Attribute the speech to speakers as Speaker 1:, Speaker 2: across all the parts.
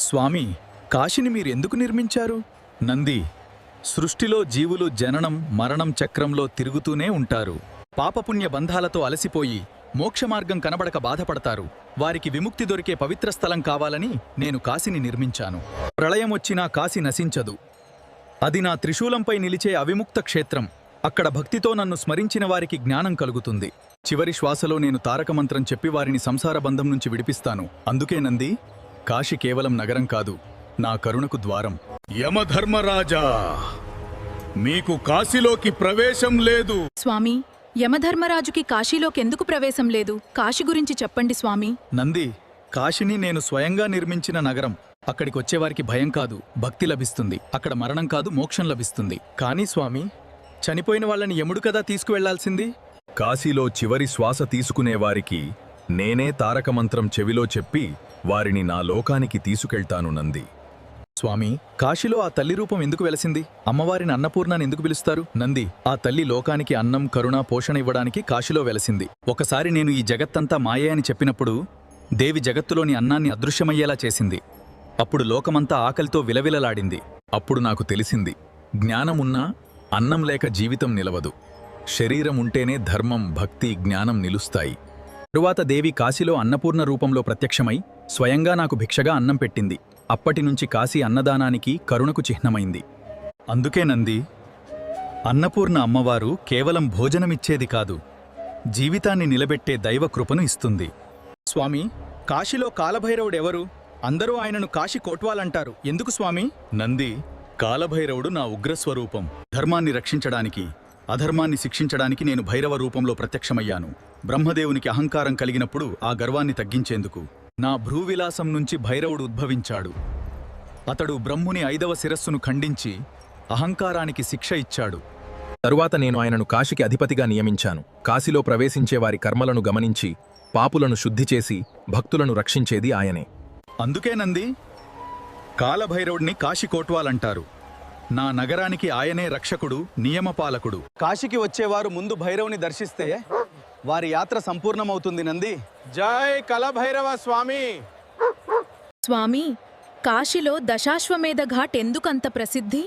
Speaker 1: స్వామి, కాశీని మీరెందుకు నిర్మించారు? నంది, సృష్టిలో జీవులు జననం మరణం చక్రంలో తిరుగుతూనే ఉంటారు. పాపపుణ్య బంధాలతో అలసిపోయి మోక్షమార్గం కనబడక బాధపడతారు. వారికి విముక్తి దొరికే పవిత్ర స్థలం కావాలని నేను కాశీని నిర్మించాను. ప్రళయం వచ్చినా కాశీ నశించదు. అది నా త్రిశూలంపై నిలిచే అవిముక్త క్షేత్రం. అక్కడ భక్తితో నన్ను స్మరించిన వారికి జ్ఞానం కలుగుతుంది. చివరి శ్వాసలో నేను తారకమంత్రం చెప్పి వారిని సంసార బంధం నుంచి విడిపిస్తాను. అందుకే నంది, కాశీ కేవలం నగరం కాదు, నా కరుణకు ద్వారం.
Speaker 2: యమధర్మరాజా, మీకు కాశీలోకి ప్రవేశం లేదు.
Speaker 3: స్వామి, యమధర్మరాజుకి కాశీలోకెందుకు ప్రవేశం లేదు? కాశీ గురించి చెప్పండి స్వామి.
Speaker 1: నంది, కాశీని నేను స్వయంగా నిర్మించిన నగరం. అక్కడికొచ్చేవారికి భయం కాదు, భక్తి లభిస్తుంది. అక్కడ మరణం కాదు, మోక్షం లభిస్తుంది. కానీ స్వామి, చనిపోయిన వాళ్ళని యముడు కదా తీసుకువెళ్లాల్సింది.
Speaker 2: కాశీలో చివరి శ్వాస తీసుకునేవారికి నేనే తారకమంత్రం చెవిలో చెప్పి వారిని నా లోకానికి తీసుకెళ్తాను నంది.
Speaker 1: స్వామి, కాశీలో ఆ తల్లి రూపం ఎందుకు వెలసింది? అమ్మవారిని అన్నపూర్ణని ఎందుకు పిలుస్తారు? నంది, ఆ తల్లి లోకానికి అన్నం కరుణ పోషణ ఇవ్వడానికి కాశీలో వెలసింది. ఒకసారి నేను ఈ జగత్తంతా మాయే అని చెప్పినప్పుడు దేవి జగత్తులోని అన్నాన్ని అదృశ్యమయ్యేలా చేసింది. అప్పుడు లోకమంతా ఆకలితో విలవిలలాడింది. అప్పుడు నాకు తెలిసింది, జ్ఞానమున్నా అన్నం లేక జీవితం నిలవదు. శరీరం ఉంటేనే ధర్మం భక్తి జ్ఞానం నిలుస్తాయి. తరువాత దేవి కాశీలో అన్నపూర్ణ రూపంలో ప్రత్యక్షమై స్వయంగా నాకు భిక్షగా అన్నం పెట్టింది. అప్పటినుంచి కాశీ అన్నదానానికి కరుణకు చిహ్నమైంది. అందుకే నంది, అన్నపూర్ణ అమ్మవారు కేవలం భోజనమిచ్చేది కాదు, జీవితాన్ని నిలబెట్టే దైవ కృపను ఇస్తుంది. స్వామి, కాశీలో కాలభైరవుడెవరు? అందరూ ఆయనను కాశీ కోట్వాలంటారు. ఎందుకు స్వామి? నంది, కాలభైరవుడు నా ఉగ్రస్వరూపం. ధర్మాన్ని రక్షించడానికి అధర్మాన్ని శిక్షించడానికి నేను భైరవ రూపంలో ప్రత్యక్షమయ్యాను. బ్రహ్మదేవునికి అహంకారం కలిగినప్పుడు ఆ గర్వాన్ని తగ్గించేందుకు నా భ్రూవిలాసం నుంచి భైరవుడు ఉద్భవించాడు. అతడు బ్రహ్ముని 5వ శిరస్సును ఖండించి అహంకారానికి శిక్ష ఇచ్చాడు.
Speaker 4: తరువాత నేను ఆయనను కాశీకి అధిపతిగా నియమించాను. కాశీలో ప్రవేశించే వారి కర్మలను గమనించి పాపులను శుద్ధి చేసి భక్తులను రక్షించేది ఆయనే.
Speaker 1: అందుకే నంది, కాలభైరవుడిని కాశీ కోట్వాలంటారు. నా నగరానికి ఆయనే రక్షకుడు, నియమపాలకుడు. కాశీకి వచ్చేవారు ముందు భైరవుని దర్శిస్తే వారి యాత్ర సంపూర్ణమవుతుంది. నంది,
Speaker 2: జై కలభైరవ స్వామి.
Speaker 3: స్వామి, కాశీలో దశాశ్వమేధ ఘాట్ ఎందుకంత ప్రసిద్ధి?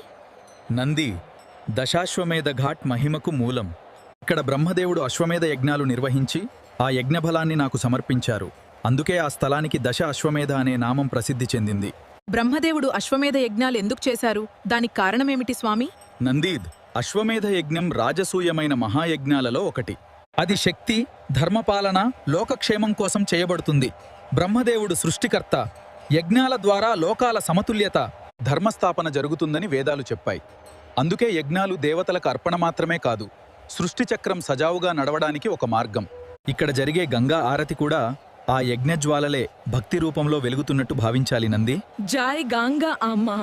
Speaker 1: నంది, దశాశ్వమేధ ఘాట్ మహిమకు మూలం. ఇక్కడ బ్రహ్మదేవుడు అశ్వమేధ యజ్ఞాలు నిర్వహించి ఆ యజ్ఞఫలాన్ని నాకు సమర్పించారు. అందుకే ఆ స్థలానికి దశ అశ్వమేధ అనే నామం ప్రసిద్ధి చెందింది.
Speaker 3: బ్రహ్మదేవుడు అశ్వమేధ యజ్ఞాలు ఎందుకు చేశారు? దానికి కారణమేమిటి స్వామి?
Speaker 1: నందీద్, అశ్వమేధ యజ్ఞం రాజసూయమైన మహాయజ్ఞాలలో ఒకటి. అది శక్తి, ధర్మపాలన, లోకక్షేమం కోసం చేయబడుతుంది. బ్రహ్మదేవుడు సృష్టికర్త. యజ్ఞాల ద్వారా లోకాల సమతుల్యత, ధర్మస్థాపన జరుగుతుందని వేదాలు చెప్పాయి. అందుకే యజ్ఞాలు దేవతలకు అర్పణ మాత్రమే కాదు, సృష్టి చక్రం సజావుగా నడవడానికి ఒక మార్గం. ఇక్కడ జరిగే గంగా ఆరతి కూడా ఆ యజ్ఞజ్వాలలే భక్తి రూపంలో వెలుగుతున్నట్టు భావించాలి. నంది,
Speaker 3: జై గంగా అమ్మా.